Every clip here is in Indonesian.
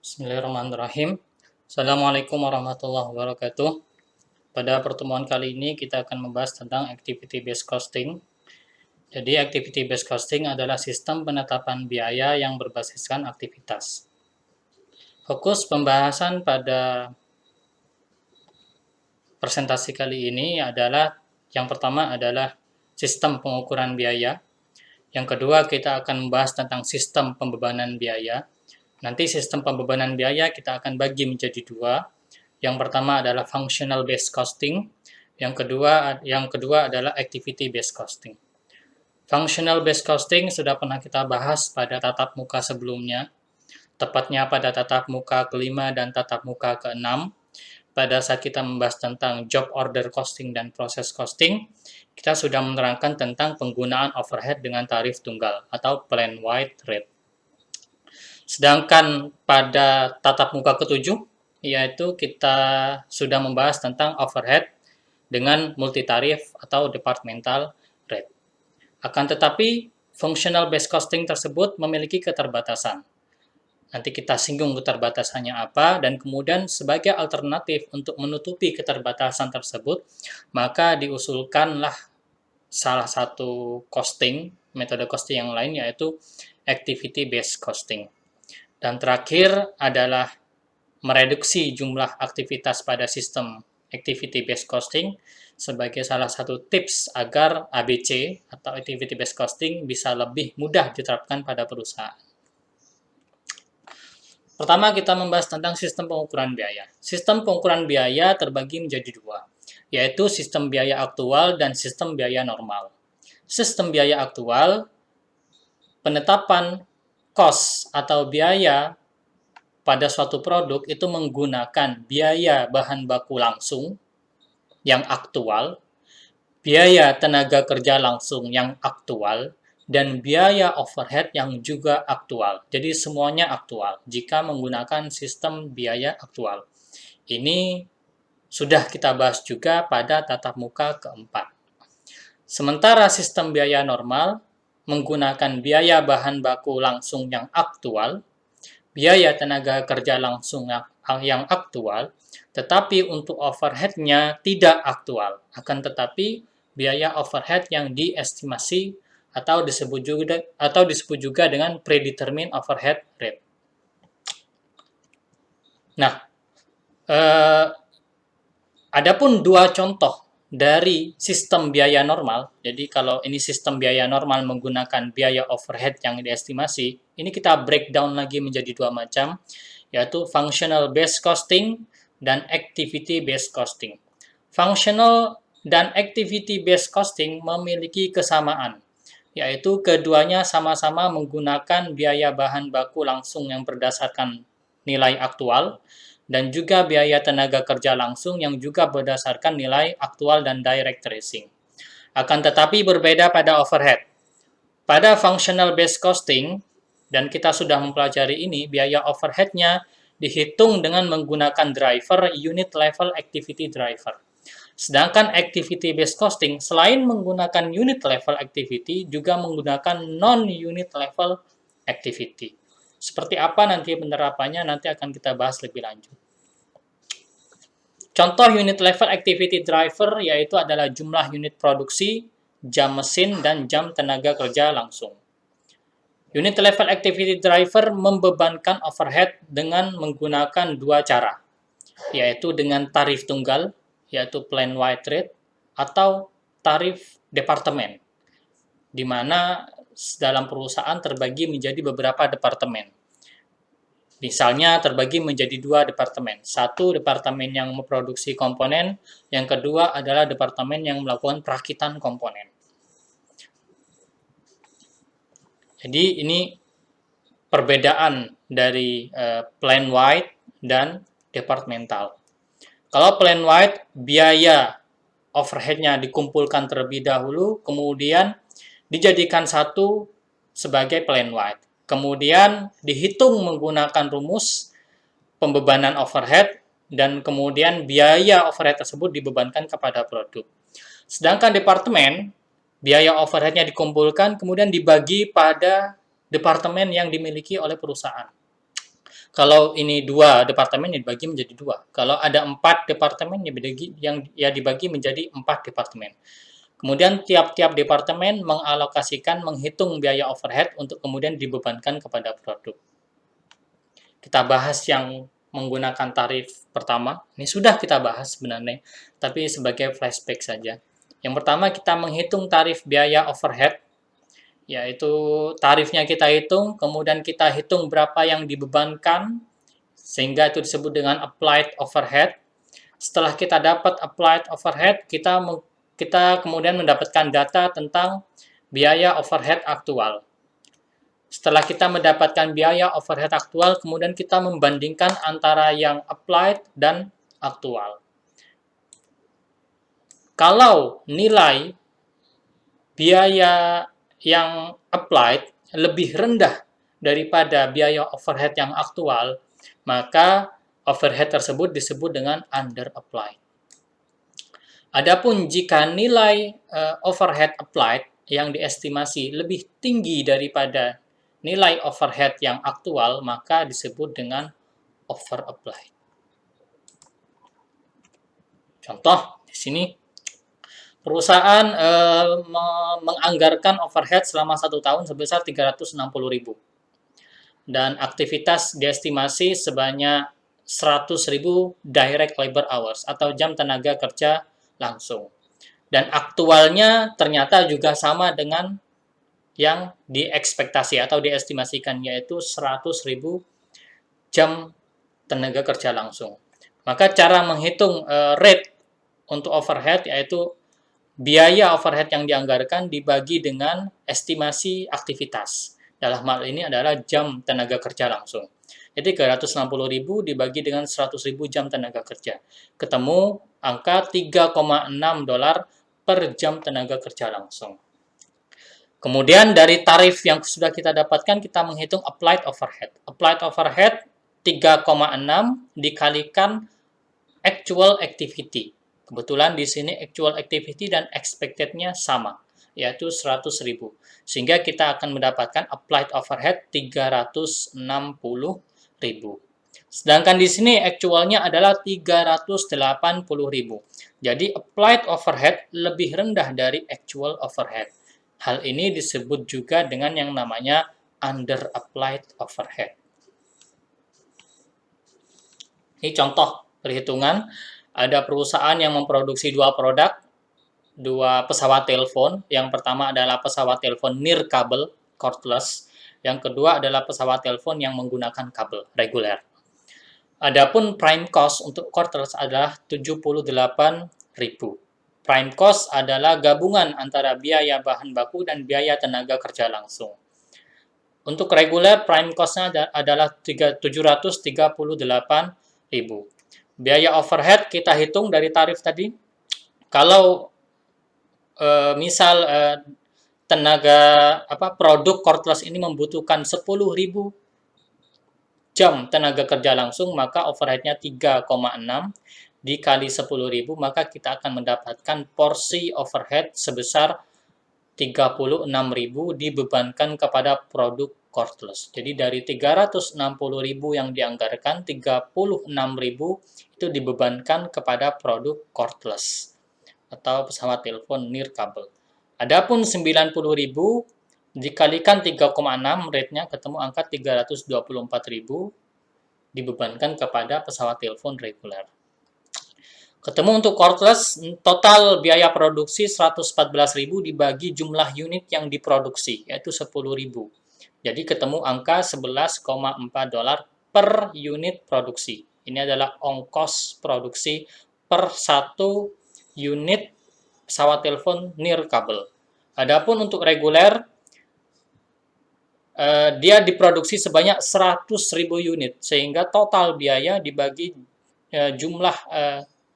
Bismillahirrahmanirrahim. Assalamualaikum warahmatullahi wabarakatuh. Pada pertemuan kali ini kita akan membahas tentang activity based costing. Jadi activity based costing adalah sistem penetapan biaya yang berbasiskan aktivitas. Fokus pembahasan pada presentasi kali ini adalah yang pertama adalah sistem pengukuran biaya. Yang kedua kita akan membahas tentang sistem pembebanan biaya. Nanti sistem pembebanan biaya kita akan bagi menjadi dua. Yang pertama adalah functional based costing, yang kedua adalah activity based costing. Functional based costing sudah pernah kita bahas pada tatap muka sebelumnya, tepatnya pada tatap muka kelima dan tatap muka keenam. Pada saat kita membahas tentang job order costing dan process costing, kita sudah menerangkan tentang penggunaan overhead dengan tarif tunggal atau plan-wide rate. Sedangkan pada tatap muka ketujuh, yaitu kita sudah membahas tentang overhead dengan multitarif atau departmental rate. Akan tetapi, functional based costing tersebut memiliki keterbatasan. Nanti kita singgung keterbatasannya apa, dan kemudian sebagai alternatif untuk menutupi keterbatasan tersebut, maka diusulkanlah salah satu costing, metode costing yang lain, yaitu activity based costing. Dan terakhir adalah mereduksi jumlah aktivitas pada sistem activity based costing sebagai salah satu tips agar ABC atau activity based costing bisa lebih mudah diterapkan pada perusahaan. Pertama kita membahas tentang sistem pengukuran biaya. Sistem pengukuran biaya terbagi menjadi dua, yaitu sistem biaya aktual dan sistem biaya normal. Sistem biaya aktual, penetapan cost atau biaya pada suatu produk itu menggunakan biaya bahan baku langsung yang aktual, biaya tenaga kerja langsung yang aktual, dan biaya overhead yang juga aktual. Jadi semuanya aktual jika menggunakan sistem biaya aktual. Ini sudah kita bahas juga pada tatap muka keempat. Sementara sistem biaya normal menggunakan biaya bahan baku langsung yang aktual, biaya tenaga kerja langsung yang aktual, tetapi untuk overhead-nya tidak aktual. Akan tetapi biaya overhead yang diestimasi atau disebut juga dengan predetermined overhead rate. Nah, adapun dua contoh dari sistem biaya normal, jadi kalau ini sistem biaya normal menggunakan biaya overhead yang diestimasi, ini kita breakdown lagi menjadi dua macam, yaitu functional based costing dan activity based costing. Functional dan activity based costing memiliki kesamaan, yaitu keduanya sama-sama menggunakan biaya bahan baku langsung yang berdasarkan nilai aktual, dan juga biaya tenaga kerja langsung yang juga berdasarkan nilai aktual dan direct tracing. Akan tetapi berbeda pada overhead. Pada functional based costing, dan kita sudah mempelajari ini, biaya overhead-nya dihitung dengan menggunakan driver unit level activity driver. Sedangkan activity based costing selain menggunakan unit level activity juga menggunakan non-unit level activity. Seperti apa nanti penerapannya nanti akan kita bahas lebih lanjut. Contoh unit level activity driver yaitu adalah jumlah unit produksi, jam mesin, dan jam tenaga kerja langsung. Unit level activity driver membebankan overhead dengan menggunakan dua cara, yaitu dengan tarif tunggal, yaitu plan-wide rate, atau tarif departemen, di mana dalam perusahaan terbagi menjadi beberapa departemen. Misalnya terbagi menjadi dua departemen. Satu departemen yang memproduksi komponen, yang kedua adalah departemen yang melakukan perakitan komponen. Jadi ini perbedaan dari plan-wide dan departemental. Kalau plan-wide, biaya overhead-nya dikumpulkan terlebih dahulu, kemudian dijadikan satu sebagai plan-wide. Kemudian dihitung menggunakan rumus pembebanan overhead, dan kemudian biaya overhead tersebut dibebankan kepada produk. Sedangkan departemen, biaya overhead-nya dikumpulkan, kemudian dibagi pada departemen yang dimiliki oleh perusahaan. Kalau ini 2 departemen, ya dibagi menjadi 2. Kalau ada 4 departemen, ya dibagi menjadi 4 departemen. Kemudian tiap-tiap departemen mengalokasikan, menghitung biaya overhead untuk kemudian dibebankan kepada produk. Kita bahas yang menggunakan tarif pertama. Ini sudah kita bahas sebenarnya, tapi sebagai flashback saja. Yang pertama, kita menghitung tarif biaya overhead, yaitu tarifnya kita hitung, kemudian kita hitung berapa yang dibebankan, sehingga itu disebut dengan applied overhead. Setelah kita dapat applied overhead, kita kemudian mendapatkan data tentang biaya overhead aktual. Setelah kita mendapatkan biaya overhead aktual, kemudian kita membandingkan antara yang applied dan aktual. Kalau nilai biaya yang applied lebih rendah daripada biaya overhead yang aktual, maka overhead tersebut disebut dengan under applied. Adapun jika nilai overhead applied yang diestimasi lebih tinggi daripada nilai overhead yang aktual, maka disebut dengan over applied. Contoh di sini, perusahaan menganggarkan overhead selama 1 tahun sebesar 360.000 dan aktivitas diestimasi sebanyak 100.000 direct labor hours atau jam tenaga kerja langsung. Dan aktualnya ternyata juga sama dengan yang diekspektasi atau diestimasikan, yaitu 100.000 jam tenaga kerja langsung. Maka cara menghitung rate untuk overhead yaitu biaya overhead yang dianggarkan dibagi dengan estimasi aktivitas. Dalam hal ini adalah jam tenaga kerja langsung. Jadi 360.000 dibagi dengan 100.000 jam tenaga kerja. Ketemu angka $3,6 per jam tenaga kerja langsung. Kemudian dari tarif yang sudah kita dapatkan, kita menghitung applied overhead. Applied overhead 3,6 dikalikan actual activity. Kebetulan di sini actual activity dan expected-nya sama, yaitu 100.000. Sehingga kita akan mendapatkan applied overhead 360.000. Sedangkan di sini actual-nya adalah 380.000. Jadi applied overhead lebih rendah dari actual overhead. Hal ini disebut juga dengan yang namanya under applied overhead. Ini contoh perhitungan. Ada perusahaan yang memproduksi 2 produk, 2 pesawat telepon. Yang pertama adalah pesawat telepon nirkabel, cordless. Yang kedua adalah pesawat telepon yang menggunakan kabel reguler. Adapun prime cost untuk cordless adalah 78.000. Prime cost adalah gabungan antara biaya bahan baku dan biaya tenaga kerja langsung. Untuk reguler, prime cost-nya adalah 738.000. Biaya overhead kita hitung dari tarif tadi. Kalau misal produk cordless ini membutuhkan 10.000 jam tenaga kerja langsung, maka overhead-nya 3,6 dikali 10.000, maka kita akan mendapatkan porsi overhead sebesar 36.000 dibebankan kepada produk cordless. Jadi dari 360.000 yang dianggarkan, 36.000 itu dibebankan kepada produk cordless atau pesawat telepon nirkabel. Adapun 90.000 dikalikan 3,6, rate-nya ketemu angka 324.000 dibebankan kepada pesawat telepon reguler. Ketemu untuk cordless, total biaya produksi 114.000 dibagi jumlah unit yang diproduksi, yaitu 10.000. Jadi ketemu angka $11,4 per unit produksi. Ini adalah ongkos produksi per 1 unit pesawat telepon nirkabel. Adapun untuk reguler, dia diproduksi sebanyak 100.000 unit, sehingga total biaya dibagi jumlah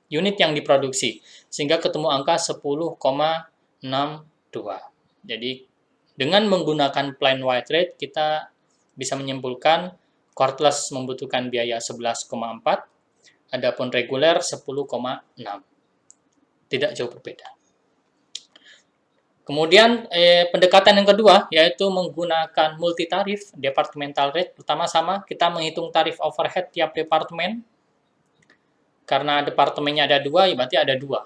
unit yang diproduksi, sehingga ketemu angka 10,62. Jadi dengan menggunakan plain white rate, kita bisa menyimpulkan cordless membutuhkan biaya 11,4, adapun reguler 10,6. Tidak jauh berbeda. Kemudian pendekatan yang kedua yaitu menggunakan multi tarif departmental rate. Pertama sama kita menghitung tarif overhead tiap departemen. Karena departemennya ada dua, ya berarti ada dua.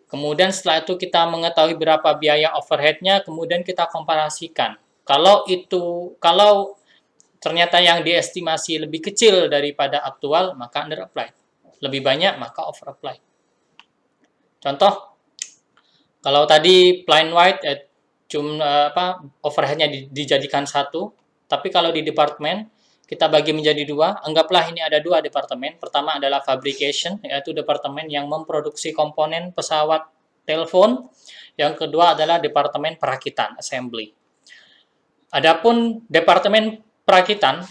Kemudian setelah itu kita mengetahui berapa biaya overheadnya, kemudian kita komparasikan. Kalau ternyata yang diestimasi lebih kecil daripada aktual, maka under apply. Lebih banyak, maka over apply. Contoh, kalau tadi plain white overheadnya dijadikan satu, tapi kalau di departemen kita bagi menjadi dua. Anggaplah ini ada dua departemen. Pertama adalah fabrication, yaitu departemen yang memproduksi komponen pesawat telepon. Yang kedua adalah departemen perakitan, assembly. Adapun departemen perakitan,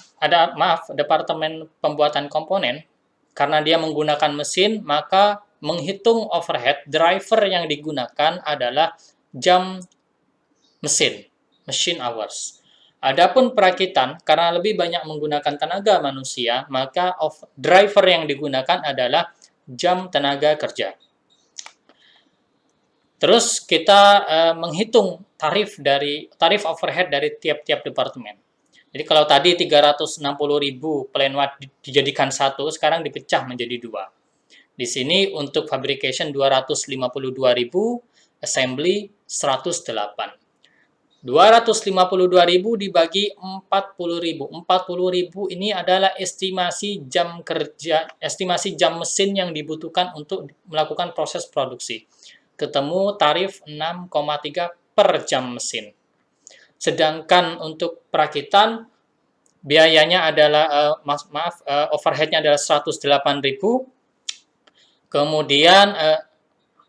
departemen pembuatan komponen, karena dia menggunakan mesin, maka menghitung overhead, driver yang digunakan adalah jam mesin, machine hours. Adapun perakitan, karena lebih banyak menggunakan tenaga manusia, maka driver yang digunakan adalah jam tenaga kerja. Terus kita menghitung tarif overhead dari tiap-tiap departemen. Jadi kalau tadi 360.000 plain white dijadikan satu, sekarang dipecah menjadi dua. Di sini untuk fabrication 252.000, assembly 108. 252.000 dibagi 40.000. 40.000 ini adalah estimasi jam kerja, estimasi jam mesin yang dibutuhkan untuk melakukan proses produksi. Ketemu tarif 6,3 per jam mesin. Sedangkan untuk perakitan biayanya adalah overheadnya adalah 108.000. Kemudian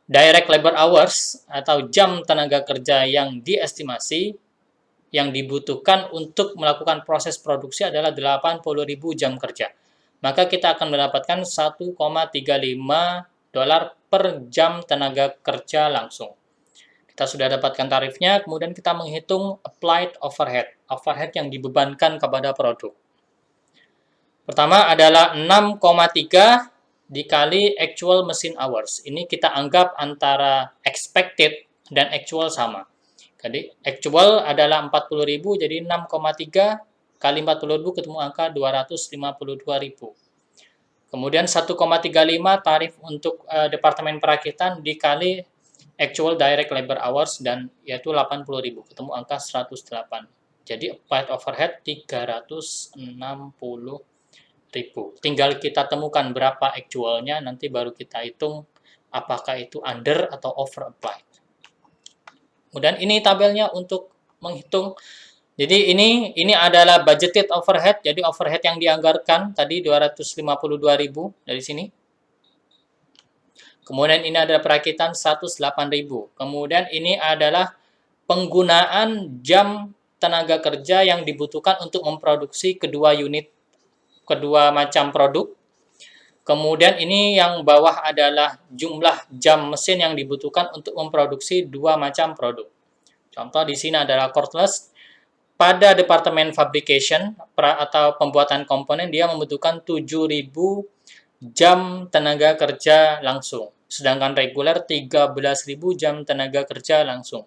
direct labor hours atau jam tenaga kerja yang diestimasi yang dibutuhkan untuk melakukan proses produksi adalah 80.000 jam kerja. Maka kita akan mendapatkan $1,35 per jam tenaga kerja langsung. Kita sudah dapatkan tarifnya, kemudian kita menghitung applied overhead, overhead yang dibebankan kepada produk. Pertama adalah 6,3 dikali actual machine hours. Ini kita anggap antara expected dan actual sama. Jadi actual adalah 40.000, jadi 6,3 kali 40.000 ketemu angka 252.000. Kemudian 1,35 tarif untuk departemen perakitan dikali actual direct labor hours dan yaitu 80.000, ketemu angka 108. Jadi applied overhead 360.000. Tinggal kita temukan berapa actualnya, nanti baru kita hitung apakah itu under atau over applied. Kemudian ini tabelnya untuk menghitung. Jadi ini adalah budgeted overhead. Jadi overhead yang dianggarkan tadi 252.000 dari sini. Kemudian ini ada perakitan 108.000. Kemudian ini adalah penggunaan jam tenaga kerja yang dibutuhkan untuk memproduksi kedua macam produk. Kemudian ini yang bawah adalah jumlah jam mesin yang dibutuhkan untuk memproduksi dua macam produk. Contoh di sini adalah cordless. Pada departemen fabrication atau pembuatan komponen dia membutuhkan 7.000 jam tenaga kerja langsung. Sedangkan reguler 13.000 jam tenaga kerja langsung.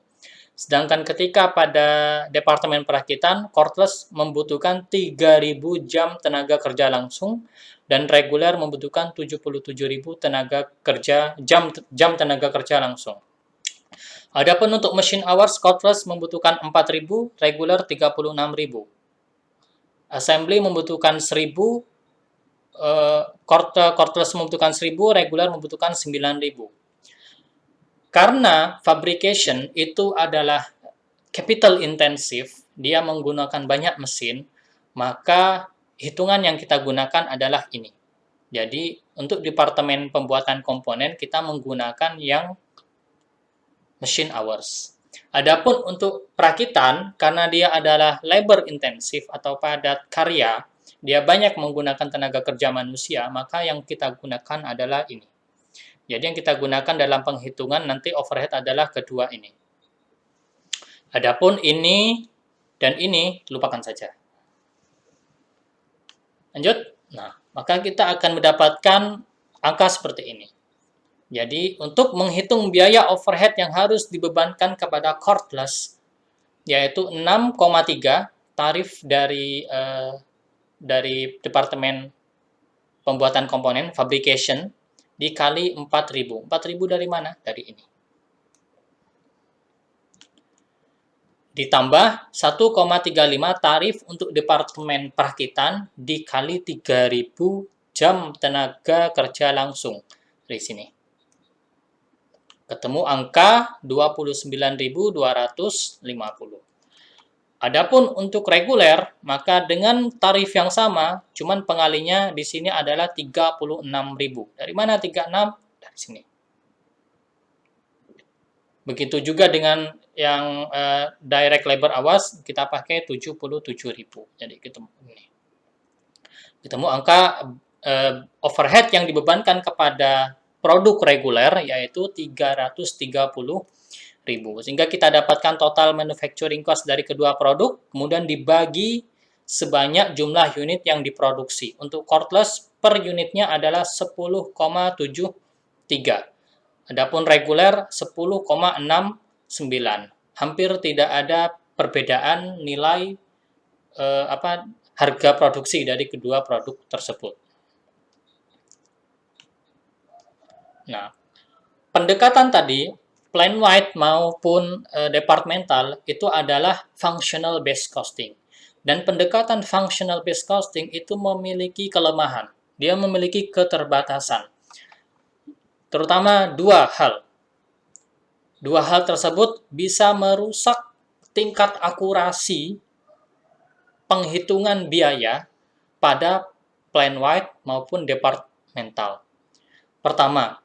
Sedangkan ketika pada departemen perakitan, cordless membutuhkan 3.000 jam tenaga kerja langsung dan reguler membutuhkan 77.000 jam tenaga kerja langsung. Adapun untuk machine hours, cordless membutuhkan 4.000, reguler 36.000. Assembly membutuhkan 1.000, cordless membutuhkan 1.000, reguler membutuhkan 9.000. Karena fabrication itu adalah capital intensive, dia menggunakan banyak mesin, maka hitungan yang kita gunakan adalah ini. Jadi, untuk departemen pembuatan komponen, kita menggunakan yang machine hours. Adapun untuk perakitan, karena dia adalah labor intensive atau padat karya, dia banyak menggunakan tenaga kerja manusia, maka yang kita gunakan adalah ini. Jadi yang kita gunakan dalam penghitungan nanti overhead adalah kedua ini. Adapun ini dan ini lupakan saja. Lanjut. Nah, maka kita akan mendapatkan angka seperti ini. Jadi, untuk menghitung biaya overhead yang harus dibebankan kepada cordless, yaitu 6,3 tarif dari departemen pembuatan komponen, fabrication, dikali 4.000. 4.000 dari mana? Dari ini. Ditambah 1,35 tarif untuk departemen perakitan dikali 3.000 jam tenaga kerja langsung. Dari sini. Ketemu angka 29.250. Adapun untuk reguler, maka dengan tarif yang sama, cuman pengalinya di sini adalah 36.000. Dari mana 36? Dari sini. Begitu juga dengan yang direct labor hours, kita pakai 77.000. Jadi ketemu angka overhead yang dibebankan kepada produk reguler yaitu 330.000. Sehingga kita dapatkan total manufacturing cost dari kedua produk, kemudian dibagi sebanyak jumlah unit yang diproduksi. Untuk cordless per unitnya adalah 10,73. Adapun reguler 10,69. Hampir tidak ada perbedaan nilai harga produksi dari kedua produk tersebut. Nah, pendekatan tadi, plan wide maupun departmental, itu adalah functional based costing. Dan pendekatan functional based costing itu memiliki kelemahan. Dia memiliki keterbatasan. Terutama dua hal. Dua hal tersebut bisa merusak tingkat akurasi penghitungan biaya pada plan wide maupun departmental. Pertama,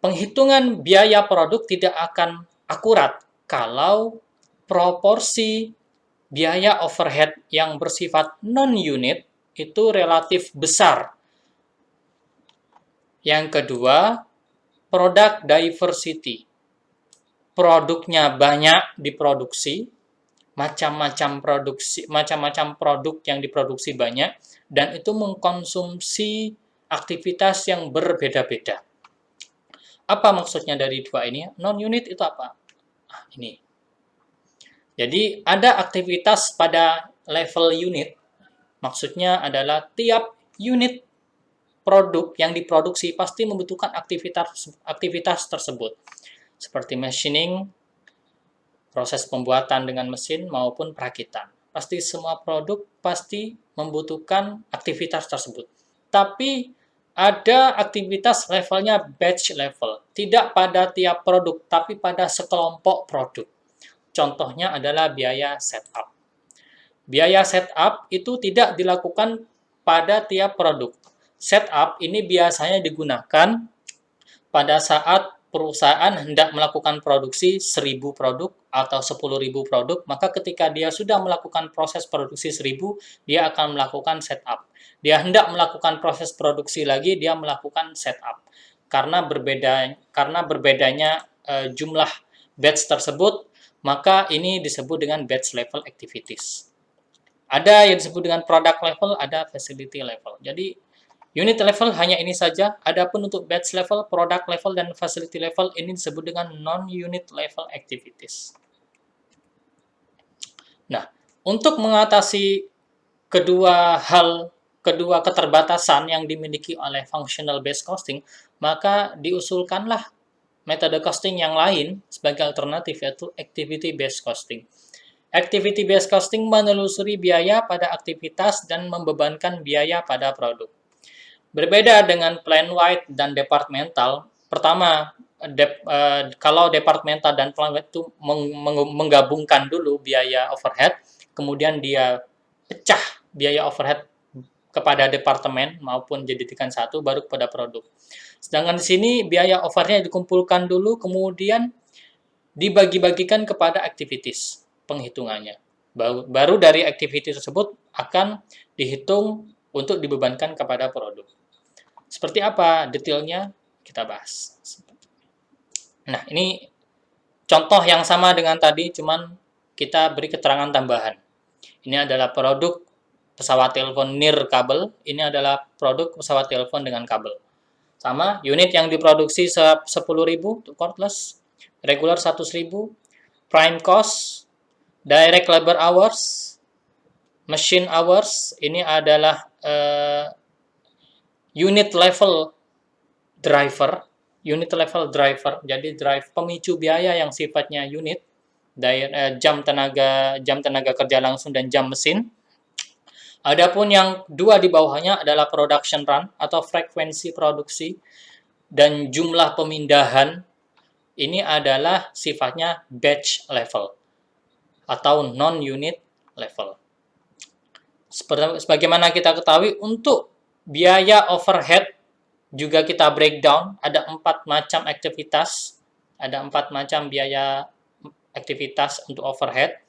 penghitungan biaya produk tidak akan akurat kalau proporsi biaya overhead yang bersifat non-unit itu relatif besar. Yang kedua, product diversity. Produknya banyak diproduksi, macam-macam produk yang diproduksi banyak, dan itu mengkonsumsi aktivitas yang berbeda-beda. Apa maksudnya dari dua ini? Non-unit itu apa? Ini. Jadi ada aktivitas pada level unit, maksudnya adalah tiap unit produk yang diproduksi pasti membutuhkan aktivitas tersebut. Seperti machining, proses pembuatan dengan mesin maupun perakitan. Pasti semua produk pasti membutuhkan aktivitas tersebut. Tapi ada aktivitas levelnya batch level. Tidak pada tiap produk, tapi pada sekelompok produk. Contohnya adalah biaya setup. Biaya setup itu tidak dilakukan pada tiap produk. Setup ini biasanya digunakan pada saat perusahaan hendak melakukan produksi 1.000 produk atau 10.000 produk, maka ketika dia sudah melakukan proses produksi 1.000, dia akan melakukan setup. Dia hendak melakukan proses produksi lagi, dia melakukan setup. Karena berbedanya jumlah batch tersebut, maka ini disebut dengan batch level activities. Ada yang disebut dengan product level, ada facility level. Jadi unit level hanya ini saja. Adapun untuk batch level, product level, dan facility level ini disebut dengan non-unit level activities. Nah, untuk mengatasi kedua keterbatasan yang dimiliki oleh functional based costing, maka diusulkanlah metode costing yang lain sebagai alternatif, yaitu activity based costing. Activity based costing menelusuri biaya pada aktivitas dan membebankan biaya pada produk. Berbeda dengan plan wide dan departmental, pertama, kalau departmental dan plan wide itu menggabungkan dulu biaya overhead, kemudian dia pecah biaya overhead kepada departemen maupun jadikan satu, baru kepada produk. Sedangkan di sini biaya overhead dikumpulkan dulu, kemudian dibagi-bagikan kepada activities penghitungannya. Baru dari activity tersebut akan dihitung untuk dibebankan kepada produk. Seperti apa detailnya kita bahas. Nah, ini contoh yang sama dengan tadi, cuman kita beri keterangan tambahan. Ini adalah produk pesawat telepon nirkabel, ini adalah produk pesawat telepon dengan kabel. Sama, unit yang diproduksi 10.000 untuk cordless, regular 100.000, prime cost, direct labor hours, machine hours, ini adalah unit level driver, jadi drive pemicu biaya yang sifatnya unit, jam tenaga kerja langsung dan jam mesin. Adapun yang dua di bawahnya adalah production run atau frekuensi produksi dan jumlah pemindahan, ini adalah sifatnya batch level atau non-unit level. Sebagaimana kita ketahui, untuk biaya overhead juga kita breakdown, ada 4 macam aktivitas, ada 4 macam biaya aktivitas untuk overhead.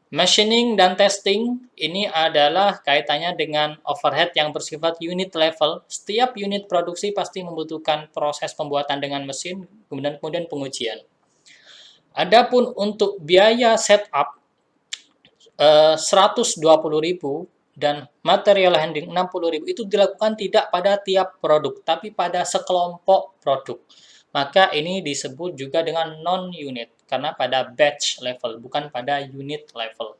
Machining dan testing ini adalah kaitannya dengan overhead yang bersifat unit level. Setiap unit produksi pasti membutuhkan proses pembuatan dengan mesin, kemudian pengujian. Adapun untuk biaya setup 120.000 dan material handling 60.000 itu dilakukan tidak pada tiap produk, tapi pada sekelompok produk. Maka ini disebut juga dengan non-unit, karena pada batch level, bukan pada unit level.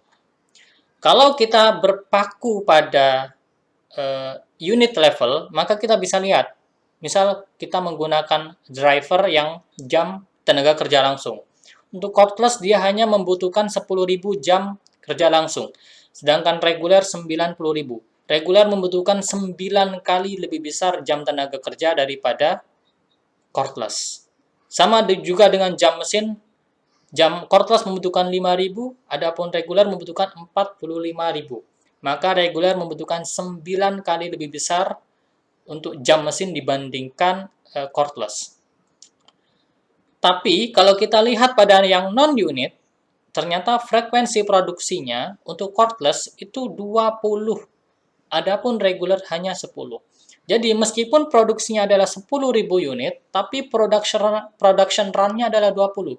Kalau kita berpaku pada unit level, maka kita bisa lihat, misal kita menggunakan driver yang jam tenaga kerja langsung. Untuk cordless dia hanya membutuhkan 10.000 jam kerja langsung, sedangkan reguler 90.000. Reguler membutuhkan 9 kali lebih besar jam tenaga kerja daripada cordless. Sama juga dengan jam mesin, jam cordless membutuhkan 5.000, adapun reguler membutuhkan 45.000. Maka reguler membutuhkan 9 kali lebih besar untuk jam mesin dibandingkan cordless. Tapi kalau kita lihat pada yang non-unit, ternyata frekuensi produksinya untuk cordless itu 20, adapun reguler hanya 10. Jadi meskipun produksinya adalah 10.000 unit, tapi production run-nya adalah 20.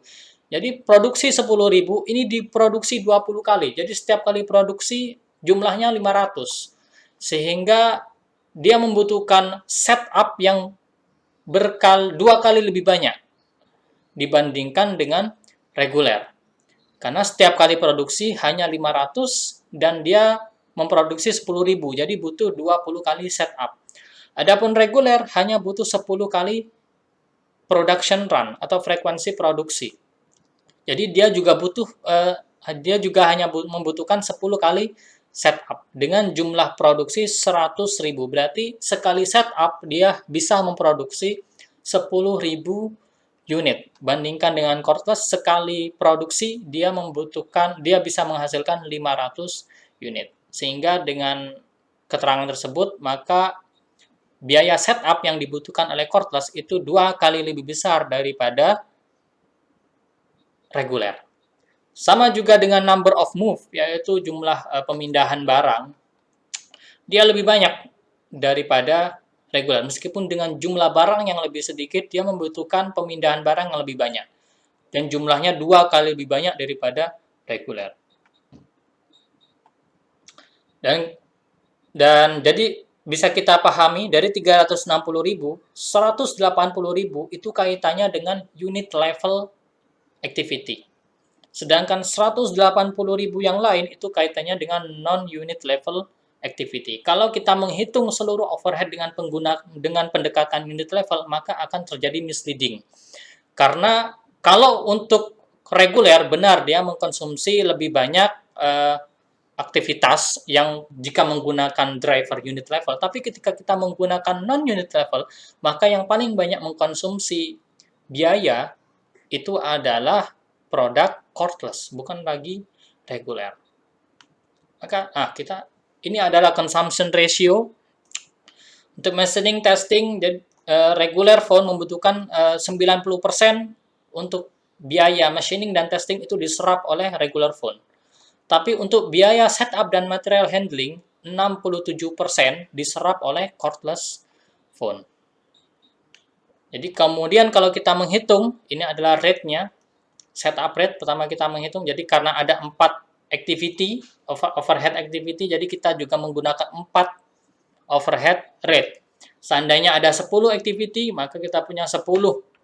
Jadi produksi 10.000 ini diproduksi 20 kali. Jadi setiap kali produksi jumlahnya 500. Sehingga dia membutuhkan setup yang 2 kali lebih banyak dibandingkan dengan reguler. Karena setiap kali produksi hanya 500 dan dia memproduksi 10.000. Jadi butuh 20 kali setup. Adapun reguler hanya butuh 10 kali production run atau frekuensi produksi. Jadi dia juga hanya membutuhkan 10 kali setup dengan jumlah produksi 100.000. Berarti sekali setup dia bisa memproduksi 10.000 unit. Bandingkan dengan cordless, sekali produksi dia bisa menghasilkan 500 unit. Sehingga dengan keterangan tersebut, maka biaya setup yang dibutuhkan oleh cordless itu 2 kali lebih besar daripada reguler. Sama juga dengan number of move, yaitu jumlah pemindahan barang. Dia lebih banyak daripada reguler. Meskipun dengan jumlah barang yang lebih sedikit, dia membutuhkan pemindahan barang yang lebih banyak. Dan jumlahnya 2 kali lebih banyak daripada reguler. Dan jadi bisa kita pahami dari 360.000, 180.000 itu kaitannya dengan unit level activity. Sedangkan 180.000 yang lain itu kaitannya dengan non-unit level activity. Kalau kita menghitung seluruh overhead dengan pendekatan unit level, maka akan terjadi misleading. Karena kalau untuk reguler, benar dia mengkonsumsi lebih banyak aktivitas yang jika menggunakan driver unit level, tapi ketika kita menggunakan non-unit level, maka yang paling banyak mengkonsumsi biaya itu adalah produk cordless, bukan lagi reguler. Maka ini adalah consumption ratio. Untuk machining testing, regular phone membutuhkan 90% untuk biaya machining dan testing itu diserap oleh regular phone. Tapi untuk biaya setup dan material handling, 67% diserap oleh cordless phone. Jadi kemudian kalau kita menghitung, ini adalah rate-nya, setup rate, pertama kita menghitung, jadi karena ada 4 activity, overhead activity, jadi kita juga menggunakan 4 overhead rate. Seandainya ada 10 activity, maka kita punya 10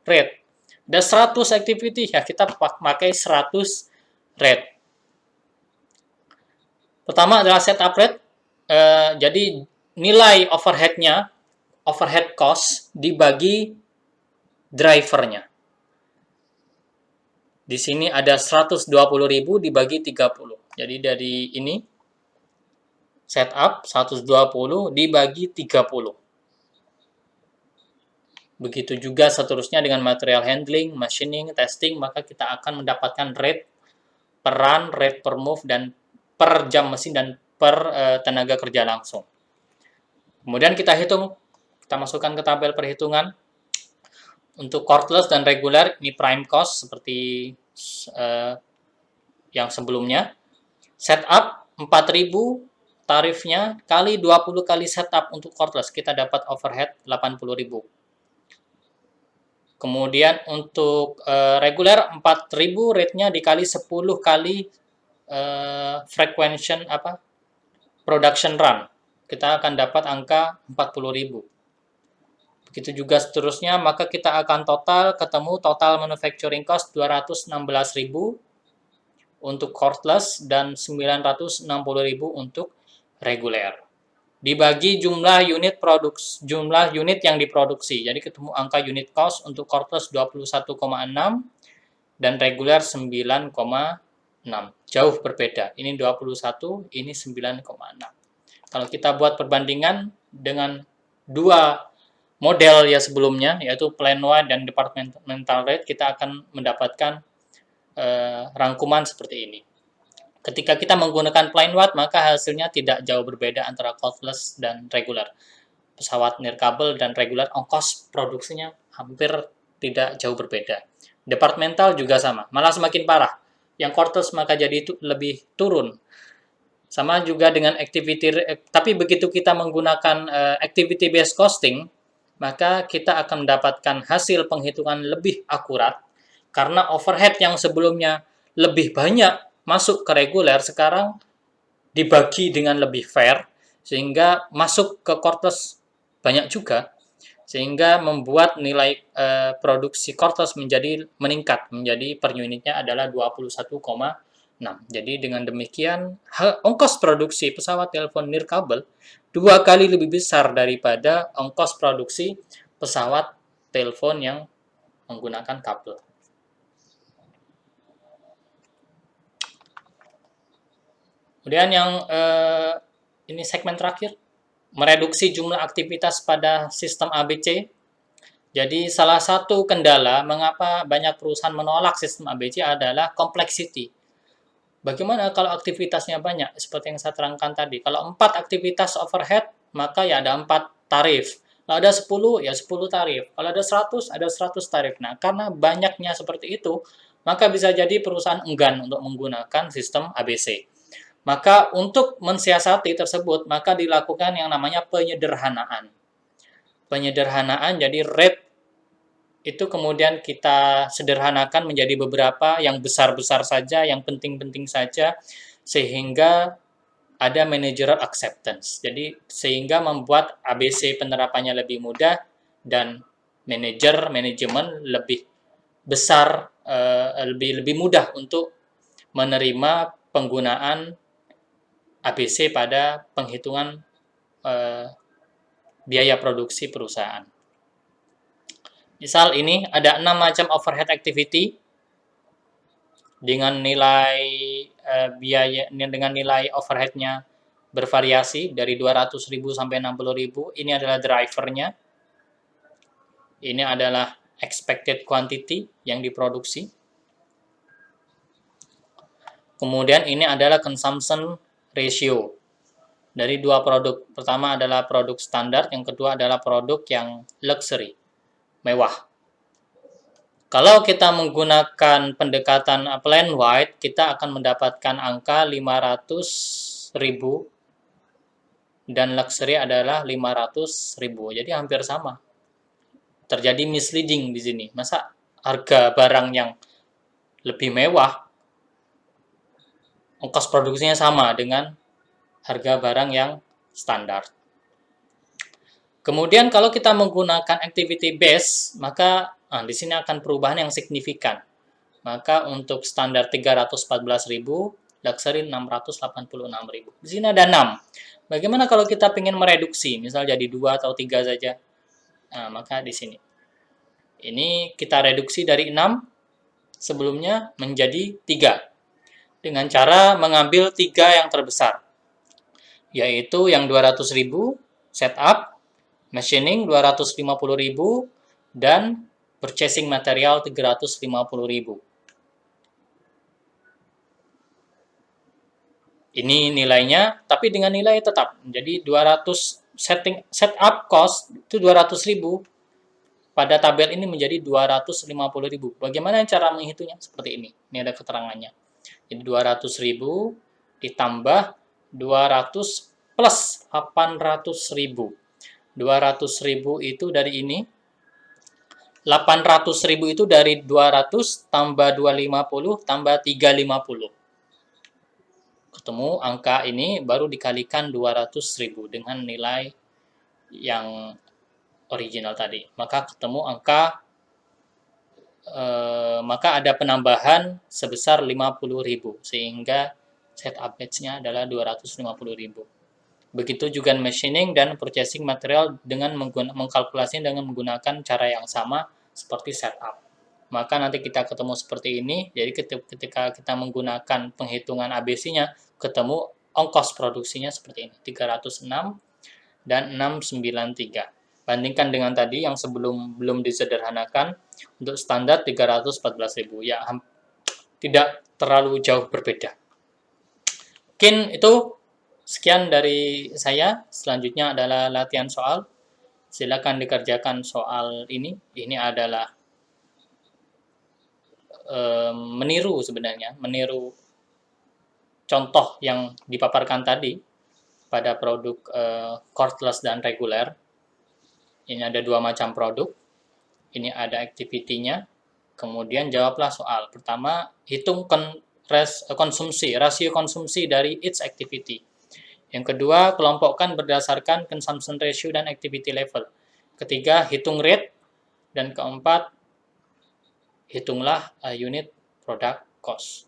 rate. Ada 100 activity, ya kita pakai 100 rate. Pertama adalah setup rate. Jadi nilai overhead-nya, overhead cost dibagi drivernya. Di sini ada 120.000 dibagi 30. Jadi dari ini setup 120 dibagi 30. Begitu juga seterusnya dengan material handling, machining, testing, maka kita akan mendapatkan rate per run, rate per move, dan per jam mesin, dan per tenaga kerja langsung. Kemudian kita hitung, kita masukkan ke tabel perhitungan. Untuk cordless dan regular, ini prime cost seperti yang sebelumnya. Setup 4.000 tarifnya kali 20 kali setup untuk cordless, kita dapat overhead 80.000. Kemudian untuk regular 4.000 rate-nya dikali 10 kali production run. Kita akan dapat angka 40.000. Begitu juga seterusnya, maka kita akan ketemu total manufacturing cost 216.000 untuk cordless dan 960.000 untuk reguler. Dibagi jumlah unit yang diproduksi. Jadi ketemu angka unit cost untuk cordless 21,6 dan reguler 9,6. Jauh berbeda. Ini 21, ini 9,6. Kalau kita buat perbandingan dengan dua model ya sebelumnya, yaitu plan wide dan departmental rate, kita akan mendapatkan rangkuman seperti ini. Ketika kita menggunakan plan wide, maka hasilnya tidak jauh berbeda antara cordless dan regular. Pesawat nirkabel dan regular, ongkos produksinya hampir tidak jauh berbeda. Departmental juga sama, malah semakin parah. Yang cordless maka jadi itu lebih turun. Sama juga dengan activity, tapi begitu kita menggunakan activity based costing, maka kita akan mendapatkan hasil penghitungan lebih akurat karena overhead yang sebelumnya lebih banyak masuk ke reguler, sekarang dibagi dengan lebih fair, sehingga masuk ke cordless banyak juga, sehingga membuat nilai produksi cordless meningkat menjadi per unitnya adalah 21,6. Jadi dengan demikian ongkos produksi pesawat telepon nirkabel 2 kali lebih besar daripada ongkos produksi pesawat telepon yang menggunakan kabel. Kemudian yang ini segmen terakhir, mereduksi jumlah aktivitas pada sistem ABC. Jadi salah satu kendala mengapa banyak perusahaan menolak sistem ABC adalah complexity. Bagaimana kalau aktivitasnya banyak? Seperti yang saya terangkan tadi. Kalau 4 aktivitas overhead, maka ya ada 4 tarif. Kalau ada 10, ya 10 tarif. Kalau ada 100, ada 100 tarif. Nah, karena banyaknya seperti itu, maka bisa jadi perusahaan enggan untuk menggunakan sistem ABC. Maka untuk mensiasati tersebut, maka dilakukan yang namanya penyederhanaan. Penyederhanaan, jadi rate itu kemudian kita sederhanakan menjadi beberapa yang besar-besar saja, yang penting-penting saja, sehingga ada managerial acceptance. Jadi sehingga membuat ABC penerapannya lebih mudah dan manajemen lebih besar, lebih mudah untuk menerima penggunaan ABC pada penghitungan biaya produksi perusahaan. Misal ini ada 6 macam overhead activity dengan nilai biaya dengan nilai overheadnya bervariasi dari 200.000 sampai 60.000. Ini adalah drivernya. Ini adalah expected quantity yang diproduksi. Kemudian ini adalah consumption ratio dari dua produk. Pertama adalah produk standar, yang kedua adalah produk yang luxury, mewah. Kalau kita menggunakan pendekatan plan wide, kita akan mendapatkan angka 500.000 dan luxury adalah 500.000. Jadi hampir sama. Terjadi misleading di sini. Masa harga barang yang lebih mewah, ongkos produksinya sama dengan harga barang yang standar. Kemudian kalau kita menggunakan activity base, maka di sini akan perubahan yang signifikan. Maka untuk standar 314.000, luxury 686.000. Di sini ada 6. Bagaimana kalau kita ingin mereduksi, misal jadi 2 atau 3 saja? Nah, maka di sini. Ini kita reduksi dari 6 sebelumnya menjadi 3. Dengan cara mengambil 3 yang terbesar. Yaitu yang 200.000, setup, machining 250.000, dan purchasing material 350.000. Ini nilainya, tapi dengan nilai tetap. Jadi 200 setup cost itu 200.000. Pada tabel ini menjadi 250.000. Bagaimana cara menghitungnya? Seperti ini. Ini ada keterangannya. Jadi 200.000 ditambah 200 plus 800.000. 200.000 itu dari ini. 800.000 itu dari 200 tambah 250 tambah 350. Ketemu angka ini baru dikalikan 200.000 dengan nilai yang original tadi. Maka ketemu angka maka ada penambahan sebesar 50.000 sehingga setup batch-nya adalah 250.000. Begitu juga machining dan purchasing material dengan mengkalkulasinya dengan menggunakan cara yang sama seperti setup. Maka nanti kita ketemu seperti ini. Jadi ketika kita menggunakan penghitungan ABC-nya, ketemu ongkos produksinya seperti ini, 306 dan 693. Bandingkan dengan tadi yang sebelum belum disederhanakan, untuk standar 314.000. Ya, tidak terlalu jauh berbeda. Mungkin itu sekian dari saya. Selanjutnya adalah latihan soal. Silakan dikerjakan soal ini. Ini adalah meniru sebenarnya, meniru contoh yang dipaparkan tadi pada produk cordless dan reguler. Ini ada 2 macam produk. Ini ada activity-nya. Kemudian jawablah soal. Pertama, hitung rasio konsumsi dari each activity. Yang kedua, kelompokkan berdasarkan consumption ratio dan activity level. Ketiga, hitung rate. Dan keempat, hitunglah unit product cost.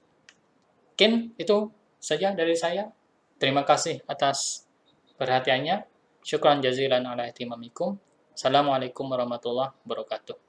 Mungkin itu saja dari saya. Terima kasih atas perhatiannya. Syukran jazilan ala ihtimamikum. Assalamualaikum warahmatullahi wabarakatuh.